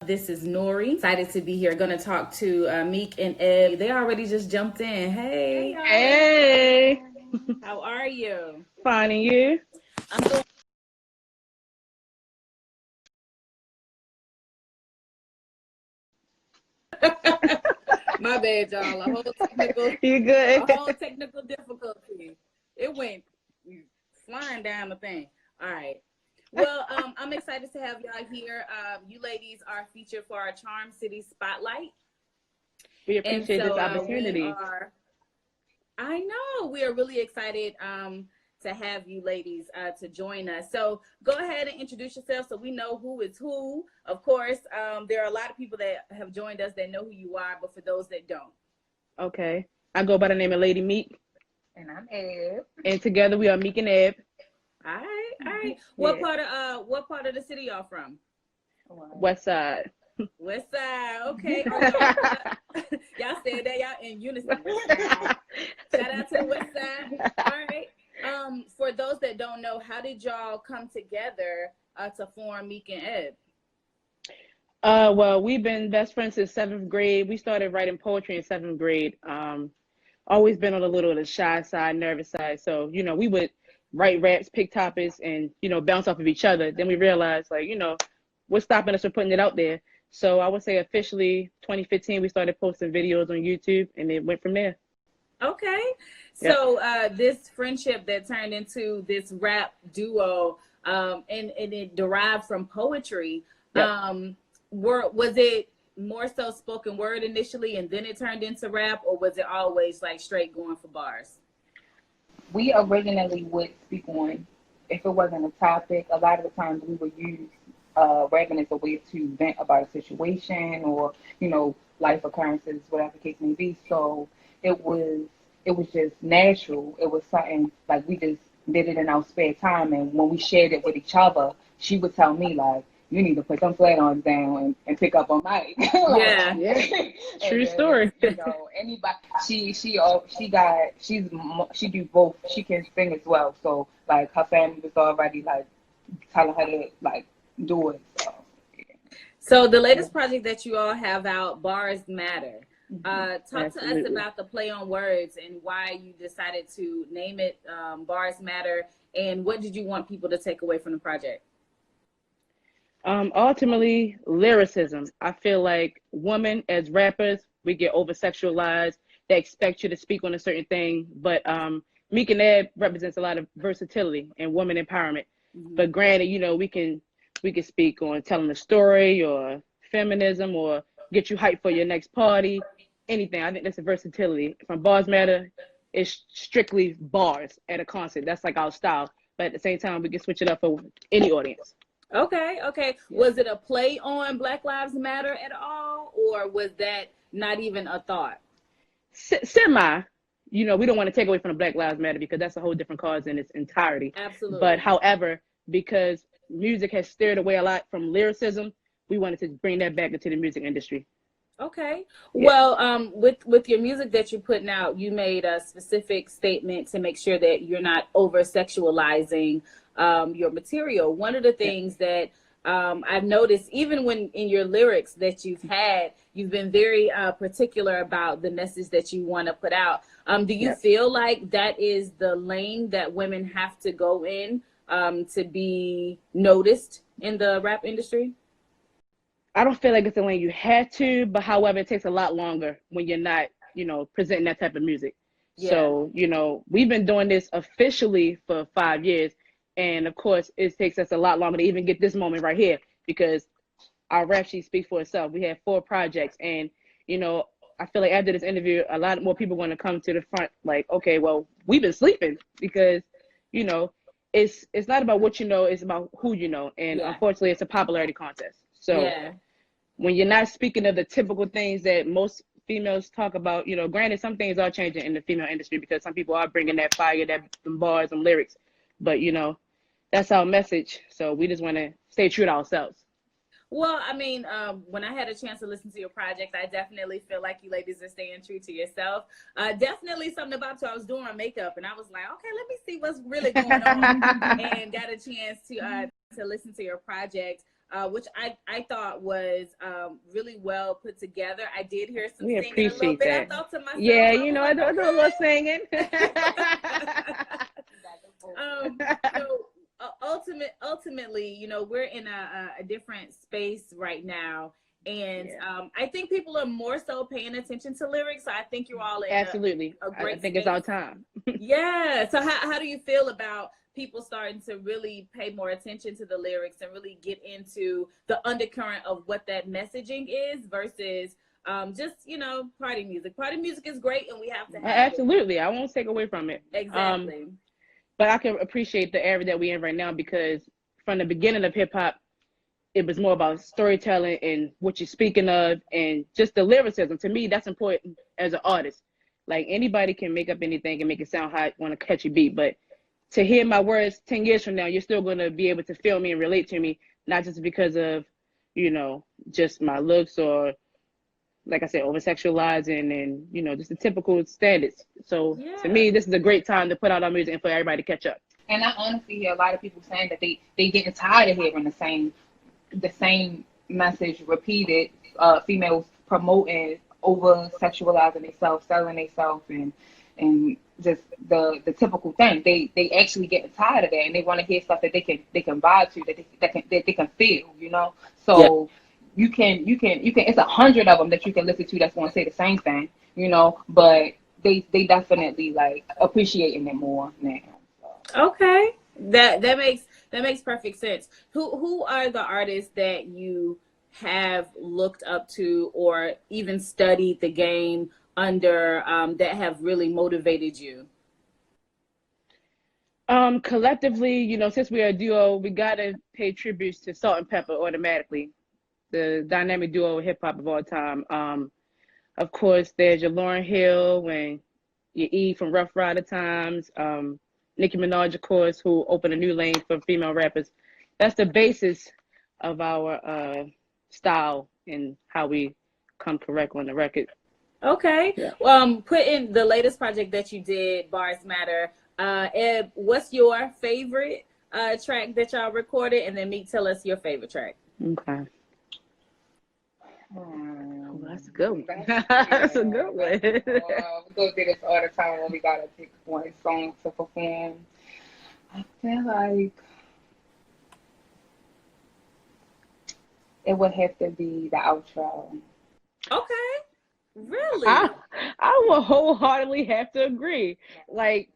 This is Nori. Excited to be here. Going to talk to Meek and Ed. They already just jumped in. Hey. Hey. How are you? Fine, and you? I'm doing. My bad, y'all. You good? A whole technical difficulty. It went flying down the thing. All right. Well, I'm excited to have y'all here. You ladies are featured for our Charm City Spotlight. We appreciate this opportunity. I know we are really excited to have you ladies to join us. So go ahead and introduce yourself so we know who is who. Of course, there are a lot of people that have joined us that know who you are, but for those that don't. Okay. I go by the name of Lady Meek. And I'm Eb. And together we are Meek and Eb. All right. Yeah. What part of the city y'all from? West Side. West Side. Okay. Y'all said that y'all in unison. Shout out to the West Side. All right. For those that don't know, how did y'all come together to form Meek and Eb? Well, we've been best friends since 7th grade. We started writing poetry in 7th grade. Always been on a little of the shy side, nervous side. So, we would write raps, pick topics, and, bounce off of each other. Then we realized, what's stopping us from putting it out there? So I would say officially 2015, we started posting videos on YouTube, and it went from there. Okay. So this friendship that turned into this rap duo, and it derived from poetry. Yep. Was it more so spoken word initially and then it turned into rap, or was it always like straight going for bars? We originally would speak on, if it wasn't a topic, a lot of the times we would use rapping as a way to vent about a situation or, life occurrences, whatever the case may be. So it was just natural. It was something like we just did it in our spare time. And when we shared it with each other, she would tell me like, you need to put some flat arms down and pick up on Mike. Yeah. True story. Anybody, she do both. She can sing as well. So like her family was already like telling her to like do it. So the latest project that you all have out, Bars Matter. Talk Absolutely. to us about the play on words and why you decided to name it Bars Matter, and what did you want people to take away from the project? Ultimately, lyricism. I feel like women as rappers, we get over sexualized. They expect you to speak on a certain thing, but Meek and Ed represents a lot of versatility and woman empowerment. Mm-hmm. But granted, we can speak on telling a story or feminism or get you hyped for your next party, anything. I think that's a versatility. From Bars Matter, it's strictly bars at a concert. That's like our style. But at the same time, we can switch it up for any audience. Okay. Yeah. Was it a play on Black Lives Matter at all, or was that not even a thought? Semi. We don't want to take away from the Black Lives Matter because that's a whole different cause in its entirety. Absolutely. But however, because music has steered away a lot from lyricism, we wanted to bring that back into the music industry. Okay. Yeah. Well, with your music that you're putting out, you made a specific statement to make sure that you're not over sexualizing your material. One of the things that I've noticed, even when in your lyrics that you've been very particular about the message that you want to put out. Do you feel like that is the lane that women have to go in to be noticed in the rap industry? I don't feel like it's the lane you had to, but however, it takes a lot longer when you're not, presenting that type of music. Yeah. So, we've been doing this officially for 5 years. And of course, it takes us a lot longer to even get this moment right here because our rap sheet speaks for itself. We have 4 projects. And, I feel like after this interview, a lot more people want to come to the front like, okay, well, we've been sleeping because, it's not about what you know, it's about who you know. And unfortunately, it's a popularity contest. So when you're not speaking of the typical things that most females talk about, granted, some things are changing in the female industry because some people are bringing that fire, them bars, and lyrics. But, that's our message. So we just want to stay true to ourselves. Well, I mean, when I had a chance to listen to your project, I definitely feel like you ladies are staying true to yourself. Definitely something about you. I was doing my makeup and I was like, okay, let me see what's really going on, and got a chance to listen to your project. which I thought was really well put together. I did hear some We singing a little appreciate bit. I that. thought to myself, Yeah, I you was know, I like, do a little singing. so ultimately, you know, we're in a different space right now. And I think people are more so paying attention to lyrics. So I think you're all in Absolutely. a I great think space. it's our time. Yeah. So how do you feel about people starting to really pay more attention to the lyrics and really get into the undercurrent of what that messaging is versus just, you know, party music? Party music is great and we have to have it. Absolutely. I won't take away from it. Exactly. But I can appreciate the era that we're in right now, because from the beginning of hip hop, it was more about storytelling and what you're speaking of and just the lyricism. To me, that's important as an artist. Like, anybody can make up anything and make it sound hot on a catchy beat, but to hear my words 10 years from now, you're still going to be able to feel me and relate to me, not just because of, you know, just my looks or, like I said, over sexualizing and, you know, just the typical standards. So to me, this is a great time to put out our music and for everybody to catch up. And I honestly hear a lot of people saying that they getting tired of hearing the same message repeated. Females promoting over sexualizing themselves, selling themselves, and just the typical thing. They actually getting tired of that, and they want to hear stuff that they can vibe to, that they can feel. You know, so. You can it's 100 of them that you can listen to that's going to say the same thing, you know, but they definitely like appreciating it more now. Okay. That makes perfect sense. Who are the artists that you have looked up to or even studied the game under that have really motivated you? Collectively, you know, since we're a duo, we gotta pay tributes to Salt and Pepper automatically, the dynamic duo of hip hop of all time. Of course, there's your Lauryn Hill and your E from Rough Rider Times. Nicki Minaj, of course, who opened a new lane for female rappers. That's the basis of our style and how we come correct on the record. Okay. Yeah. Put in the latest project that you did, Bars Matter. Eb, what's your favorite track that y'all recorded? And then Meek, tell us your favorite track. Okay. Oh, that's a good one. That's a good one. We go through this all the time when we gotta pick one song to perform. I feel like it would have to be the outro. Okay. Really? I will wholeheartedly have to agree. Like,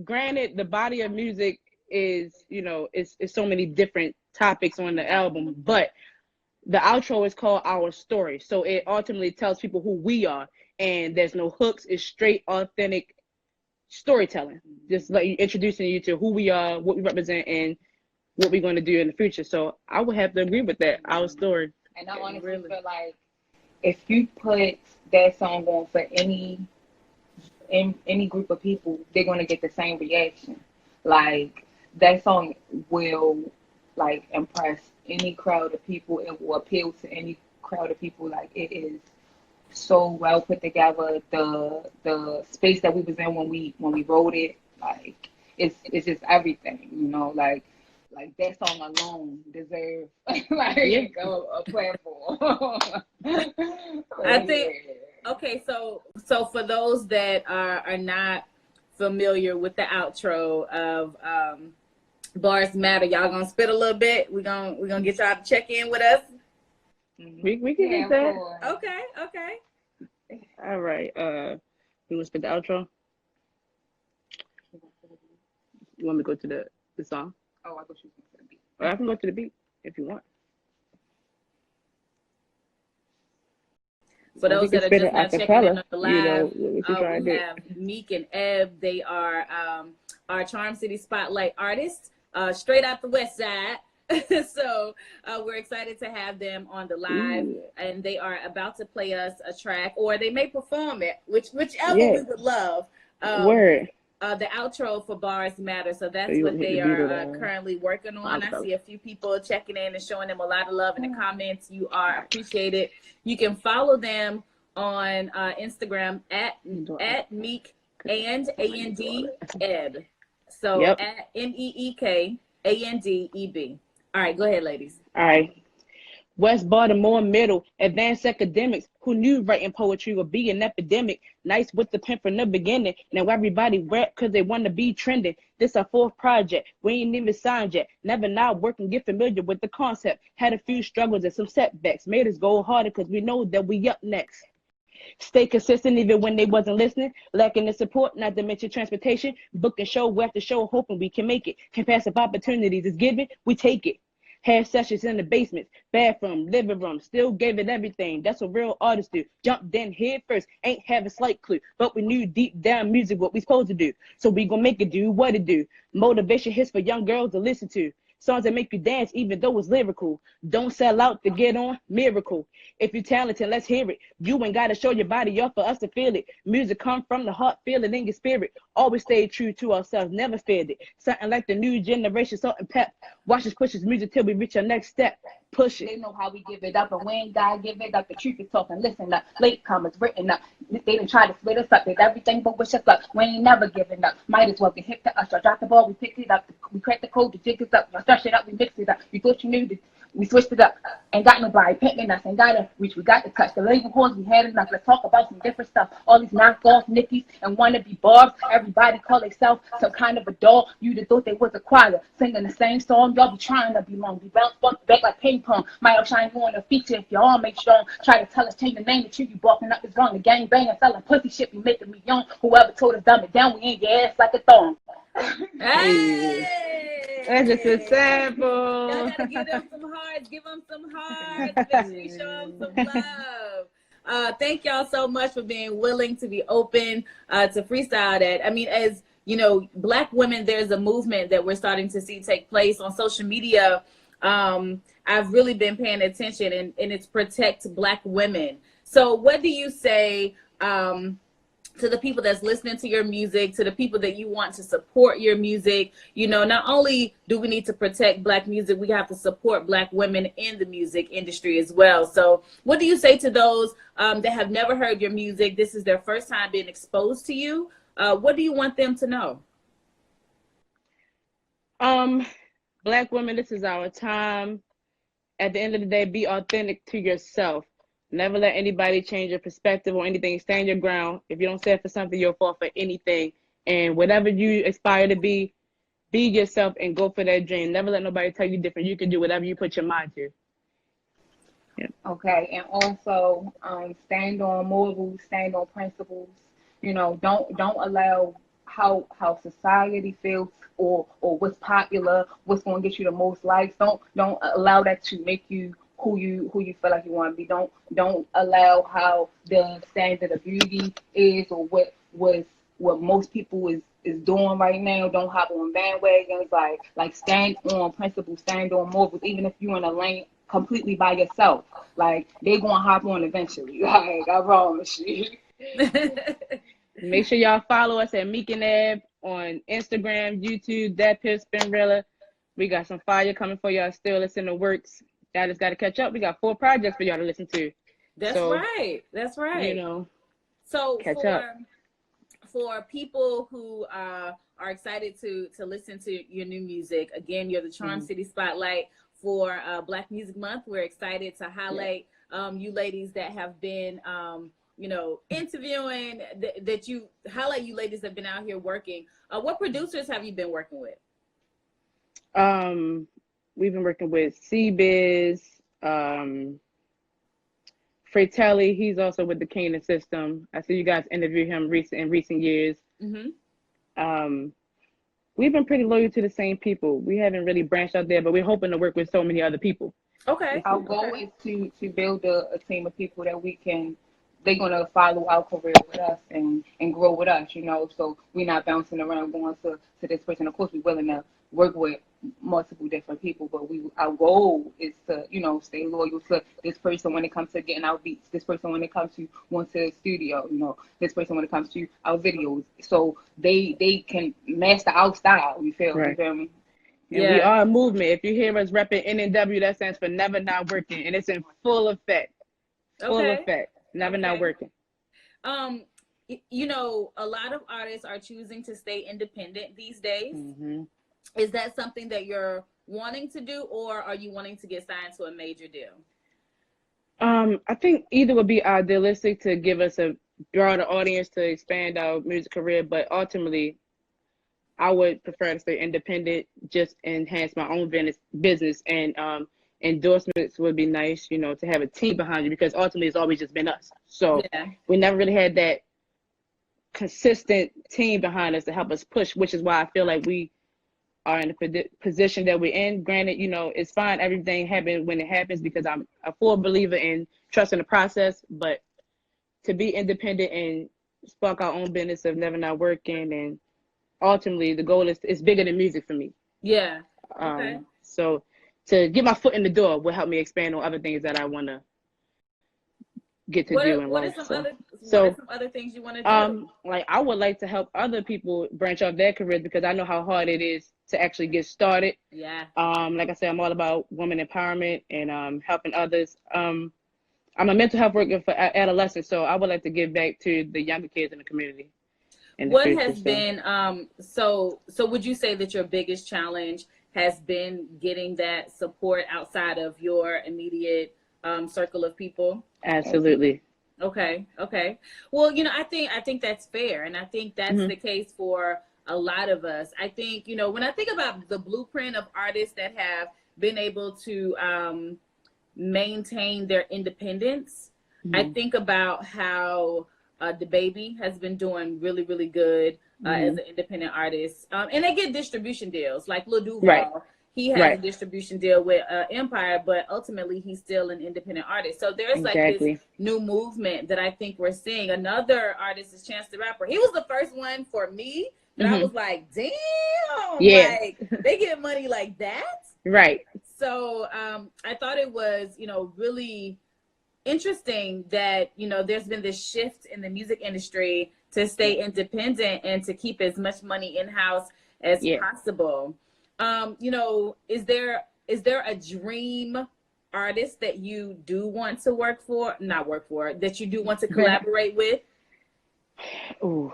granted, the body of music is, you know, it's so many different topics on the album, but the outro is called Our Story. So it ultimately tells people who we are, and there's no hooks. It's straight, authentic storytelling. Just like introducing you to who we are, what we represent, and what we're going to do in the future. So I would have to agree with that. Our Story. And I honestly feel like if you put that song on for any group of people, they're going to get the same reaction. Like, that song will like impress any crowd of people. It will appeal to any crowd of people. Like, it is so well put together. The space that we was in when we wrote it, like, it's just everything, you know. Like that song alone deserves like a platform. I think. Okay, so for those that are not familiar with the outro of Bars Matter, y'all gonna spit a little bit. We're gonna get y'all to check in with us. We can get that. Okay. All right. You want to spit the outro? You want me to go to the song? Oh, I thought you was going to the beat. Or I can go to the beat if you want. For those that are just now checking in on the live, we have Meek and Eb. They are our Charm City Spotlight artists, straight out the West Side. So we're excited to have them on the live, and they are about to play us a track, or they may perform it, whichever we would love. Word. The outro for Bars Matter. So that's what they are currently working on. I see a few people checking in and showing them a lot of love in the comments. You are appreciated. You can follow them on Instagram at Meek and Eb. So at MEEK ANDEB. All right, go ahead, ladies. All right. West Baltimore Middle, advanced academics who knew writing poetry would be an epidemic. Nice with the pen from the beginning. Now everybody rap because they want to be trending. This our fourth project. We ain't even signed yet. Never not working, get familiar with the concept. Had a few struggles and some setbacks. Made us go harder because we know that we up next. Stay consistent even when they wasn't listening. Lacking the support, not to mention transportation. Booking show after show, hoping we can make it. Can pass up opportunities is given, we take it. Have sessions in the basement, bathroom, living room, still gave it everything. That's what real artists do. Jumped in head first, ain't have a slight clue, but we knew deep down music what we supposed to do. So we gonna make it do what it do. Motivation hits for young girls to listen to. Songs that make you dance even though it's lyrical. Don't sell out to get on, miracle. If you're talented, let's hear it. You ain't gotta show your body off for us to feel it. Music come from the heart, feel it in your spirit. Always stay true to ourselves, never feared it. Something like the new generation, salt and pep. Watch us push this music till we reach our next step. Push it. They know how we give it up, and we ain't gotta give it up. The truth is talking, listen up. Late comers written up. They didn't try to split us up. Did everything but wish us luck. We ain't never giving up. Might as well get hit to us. I dropped the ball, we picked it up. We cracked the code, the jig is up. I stretch it up, we mixed it up. You thought you knew that we switched it up. Ain't got nobody picking us. Ain't gotta reach. We got to touch. The label horns, we had enough. Let's talk about some different stuff. All these knockoff Nickies and wannabe Barbs. Everybody call themselves some kind of a doll. You'd have thought they was a choir singing the same song. Y'all be trying to belong. Be bounced back like ping pong. Might outshine you on a feature if your arm ain't strong. Try to tell us change the name. The truth you barking up is wrong. The gang banging, selling pussy shit be making me young. Whoever told us dumb it down, we ain't your ass like a thong. Hey, That's just a y'all sample. gotta give them some hearts. Give them some hearts. Make sure you show them some love. Thank y'all so much for being willing to be open to freestyle that. I mean, as you know, Black women, there's a movement that we're starting to see take place on social media. I've really been paying attention, and it's protect Black women. So what do you say to the people that's listening to your music, to the people that you want to support your music? You know, not only do we need to protect Black music, we have to support Black women in the music industry as well. So what do you say to those that have never heard your music? This is their first time being exposed to you. What do you want them to know? Black women, this is our time. At the end of the day, be authentic to yourself. Never let anybody change your perspective or anything. Stand your ground. If you don't stand for something, you'll fall for anything. And whatever you aspire to be yourself and go for that dream. Never let nobody tell you different. You can do whatever you put your mind to. Yeah. Okay, and also stand on morals, stand on principles. You know, don't allow how society feels or what's popular, what's going to get you the most likes. Don't allow that to make you who you feel like you want to be. Don't allow how the standard of beauty is or what most people is doing right now. Don't hop on bandwagons. Like stand on principles, stand on morals, even if you're in a lane completely by yourself. Like they gonna hop on eventually. Like I promise you. Make sure y'all follow us at Meek and Ab on Instagram, YouTube, That Pip Spinrilla. We got some fire coming for y'all still. It's in the works. Y'all just got to catch up. We got 4 projects for y'all to listen to. That's right. That's right. You know, so catch up. For people who are excited to listen to your new music, again, you're the Charm City Spotlight for Black Music Month. We're excited to highlight you ladies that have been you know, interviewing, that you highlight you ladies that have been out here working. What producers have you been working with? We've been working with C-Biz, Fratelli. He's also with the Canaan System. I see you guys interview him in recent years. We've been pretty loyal to the same people. We haven't really branched out there, but we're hoping to work with so many other people. Okay. Our goal is to build a team of people that they're gonna follow our career with us and grow with us, you know. So we're not bouncing around going to this person. Of course, we're willing to work with multiple different people, but our goal is to, you know, stay loyal to this person when it comes to getting our beats, this person when it comes to going to the studio, you know, this person when it comes to our videos, so they can master our style. You feel me? And we are a movement. If you hear us repping NNW, that stands for Never Not Working, and it's in full effect. Full effect. Never not working. You know, a lot of artists are choosing to stay independent these days. Is that something that you're wanting to do, or are you wanting to get signed to a major deal? I think either would be idealistic to give us a broader audience to expand our music career, but ultimately, I would prefer to stay independent, just enhance my own business, and endorsements would be nice, to have a team behind you because ultimately it's always just been us. So Yeah. we never really had that consistent team behind us to help us push, which is why I feel like we are in the position that we're in. Granted, it's fine. Everything happens when it happens because I'm a full believer in trusting the process. But to be independent and spark our own business of never not working, and ultimately the goal is bigger than music for me. Yeah. Okay. So to get my foot in the door will help me expand on other things that I want to get to do in life. What are some other things you want to do? Like I would like to help other people branch off their careers because I know how hard it is to actually get started. Yeah. Like I said, I'm all about women empowerment and helping others. I'm a mental health worker for adolescents, so I would like to give back to the younger kids in the community. What has been so would you say that your biggest challenge has been getting that support outside of your immediate circle of people? Absolutely. Okay. Well, I think that's fair, and I think that's the case for a lot of us. I think, when I think about the blueprint of artists that have been able to maintain their independence, I think about how the baby has been doing really, really good as an independent artist, and they get distribution deals like Lil Duval. Right. He has a distribution deal with Empire, but ultimately he's still an independent artist. So there's like this new movement that I think we're seeing. Another artist is Chance the Rapper. He was the first one for me that I was like, damn, like they get money like that. Right. So I thought it was, really interesting that, there's been this shift in the music industry to stay independent and to keep as much money in-house as possible. Is there a dream artist that you do want to that you do want to collaborate with? Ooh.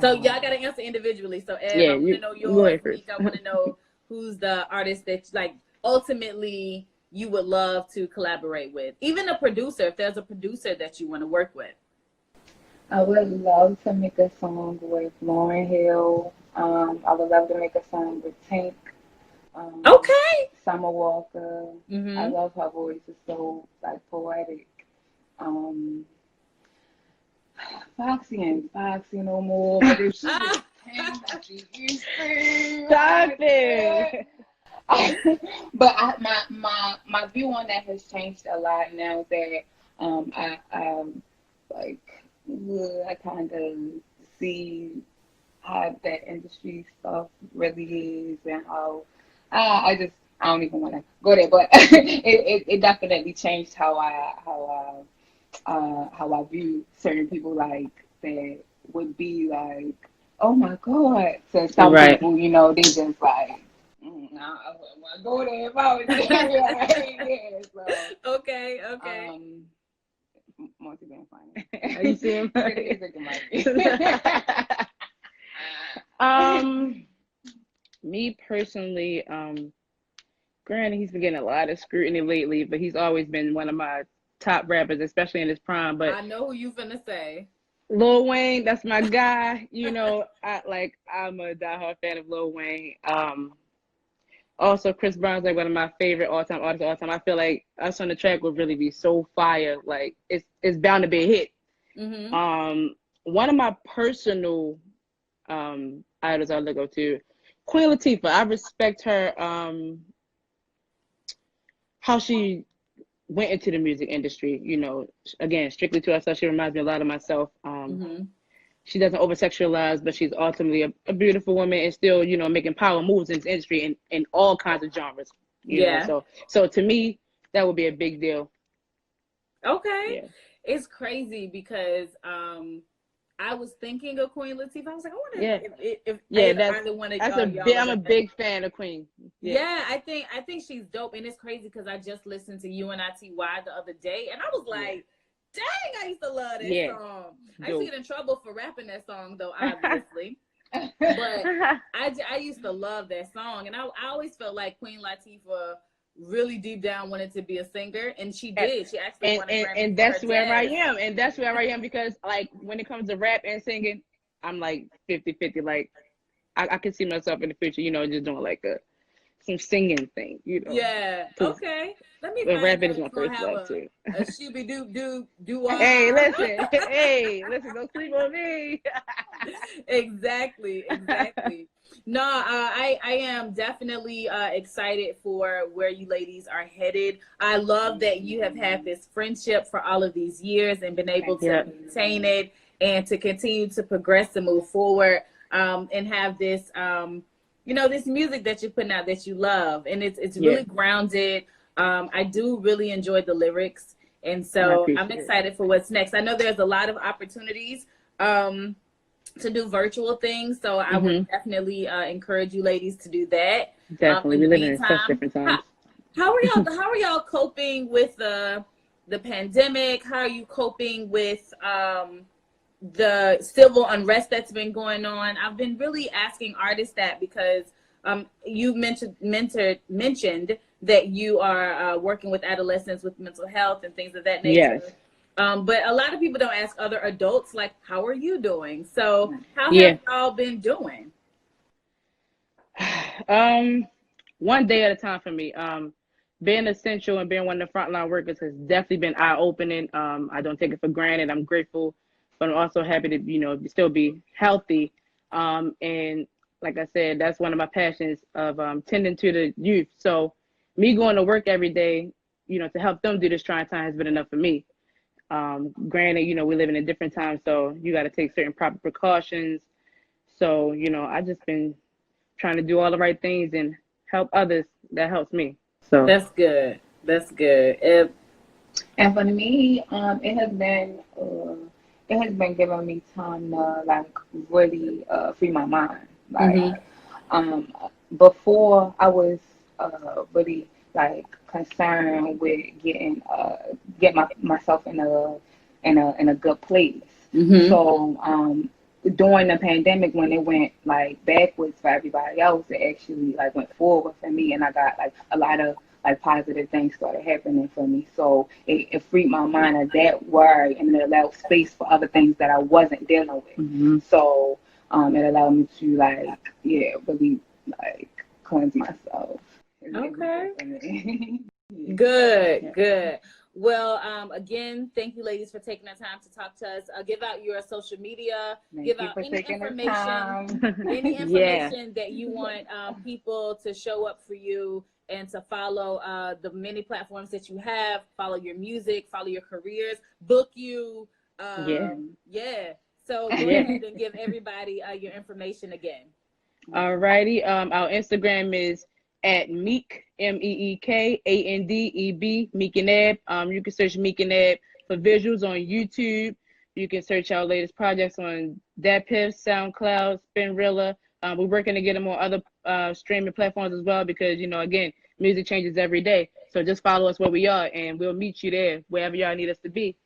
So y'all got to answer individually. So Ed, I want to know yours. Meek, I want to know who's the artist that like ultimately you would love to collaborate with. Even a producer, if there's a producer that you want to work with. I would love to make a song with Lauryn Hill. I would love to make a song with Tank. Okay. Summer Walker. I love her voice. It's so like poetic. Foxy ain't Foxy no more, but if she was paying like she used to. Stop it. But my view on that has changed a lot now that I I kind of see how that industry stuff really is and how I don't even want to go there, but it definitely changed how I view certain people like that would be like, oh my God. So some people, they just like, I wouldn't want to go there if I was there. So, okay. Monty been funny. Are you seeing me personally, granted he's been getting a lot of scrutiny lately, but he's always been one of my top rappers, especially in his prime. But I know who you finna say. Lil Wayne, that's my guy. I'm a diehard fan of Lil Wayne. Also, Chris Brown's like one of my favorite all-time artists of all time. I feel like Us on the Track would really be so fire. Like it's bound to be a hit. One of my personal idols I look up to, Queen Latifah. I respect her how she went into the music industry. Again, strictly to herself. She reminds me a lot of myself. She doesn't over-sexualize, but she's ultimately a beautiful woman and still, making power moves in this industry in all kinds of genres. You know? So to me, that would be a big deal. Okay. Yeah. It's crazy because I was thinking of Queen Latifah. I was like, I wonder if either one of y'all. I'm a big fan of Queen. Yeah, I think she's dope, and it's crazy because I just listened to UNITY the other day, and I was like, dang, I used to love that song. I used to get in trouble for rapping that song, though, obviously. But I used to love that song, and I always felt like Queen Latifah really deep down wanted to be a singer, and she did. She actually and won a and, Grammy and for her that's where I jazz. am, and that's where I am because like when it comes to rap and singing, I'm like 50-50. Like I can see myself in the future, just doing like some singing thing, Yeah. because Okay. Let me find rapping out is my who's gonna first have love too. a shooby doop doop doo Hey, wah. listen, don't sleep on me. Exactly, exactly. No, I am definitely excited for where you ladies are headed. I love that you have had this friendship for all of these years and been able to Yep. maintain it and to continue to progress and move forward, and have this this music that you're putting out that you love, and it's Yeah, really grounded. I do really enjoy the lyrics, and I so I'm appreciate it. excited for what's next. I know there's a lot of opportunities to do virtual things, so I would definitely encourage you ladies to do that. Definitely, In we the live in such meantime, different times. how are y'all coping with the pandemic? How are you coping with the civil unrest that's been going on? I've been really asking artists that because you mentioned that you are working with adolescents with mental health and things of that nature. Yes. But a lot of people don't ask other adults, like, how are you doing? So how have Yeah. y'all been doing? One day at a time for me. Being essential and being one of the frontline workers has definitely been eye opening. I don't take it for granted. I'm grateful, but I'm also happy to still be healthy. And like I said, that's one of my passions of tending to the youth. So me going to work every day, to help them do this trying time has been enough for me. Granted, we live in a different time, so you got to take certain proper precautions. So I just been trying to do all the right things and help others. That helps me. So That's good. That's good. And for me, it has been giving me time to like really free my mind. Like Mhm. um, before, I was really like concerned with get myself in a good place. Mhm. So during the pandemic, when it went like backwards for everybody else, it actually like went forward for me, and I got like a lot of like positive things started happening for me. So it freed my mind of that worry, and it allowed space for other things that I wasn't dealing with. So it allowed me to like really like cleanse myself. It was Okay. good for me. Yeah. Good, good. Well, again, thank you, ladies, for taking the time to talk to us. Give out your social media. Thank Give you out for any taking the information, time. yeah, that you want people to show up for you and to follow the many platforms that you have. Follow your music, follow your careers, book you. yeah, Yeah. So go yeah. ahead and give everybody your information again. Alrighty. Our Instagram is at Meek MEEKANDEB Meek and Eb. You can search Meek and Eb for visuals on YouTube. You can search our latest projects on DatPiff, SoundCloud, Spinrilla. We're working to get them on other streaming platforms as well because again, music changes every day. So just follow us where we are, and we'll meet you there wherever y'all need us to be.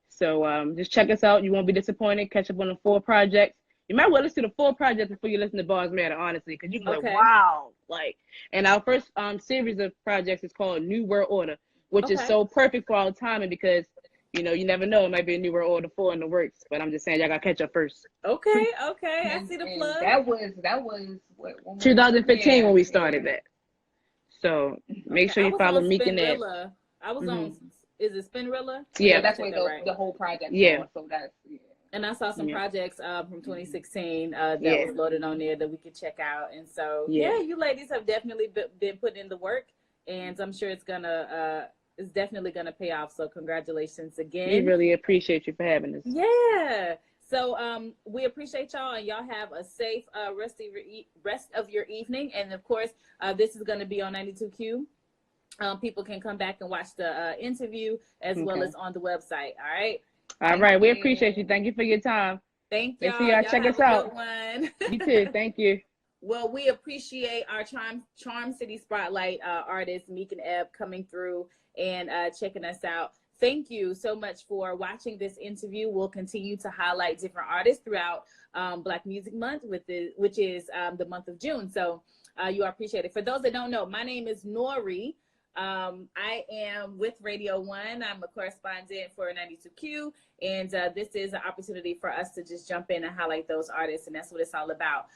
So just check us out. You won't be disappointed. Catch up on the 4 projects. You might well listen to the 4 projects before you listen to Bars Matter, honestly, because you can be like, Okay. wow. Like, and our first series of projects is called New World Order, which is Okay. so perfect for our timing because, you never know. It might be a New World Order 4 in the works, but I'm just saying, y'all got to catch up first. Okay. Okay. I see the And plug. that was what when was it? 2015 Yeah, when we yeah. started that. So make Okay. sure I you was follow on Meek and Ed. Spinrilla. I was Mm-hmm. on, is it Spinrilla? I Yeah, think Yeah, I that's said where that right. the whole project's yeah, on. So that's yeah. And I saw some yeah, projects from 2016 that yeah, was loaded on there that we could check out. And so, yeah. yeah, you ladies have definitely been putting in the work, and I'm sure it's definitely gonna pay off. So congratulations We again. really appreciate you for having us. Yeah. So we appreciate y'all, and y'all have a safe rest of your evening. And of course, this is going to be on 92Q. People can come back and watch the interview as well Okay. as on the website. All right. All Thank right. We appreciate you. you. Thank you for your time. Thank Make sure y'all. y'all Y'all check have us a out. good one. You too. Thank you. Well, we appreciate our Charm City Spotlight artists, Meek and Eb, coming through and checking us out. Thank you so much for watching this interview. We'll continue to highlight different artists throughout Black Music Month, which is the month of June. So you are appreciated. For those that don't know, my name is Nori. I am with Radio 1. I'm a correspondent for 92Q, and this is an opportunity for us to just jump in and highlight those artists, and that's what it's all about.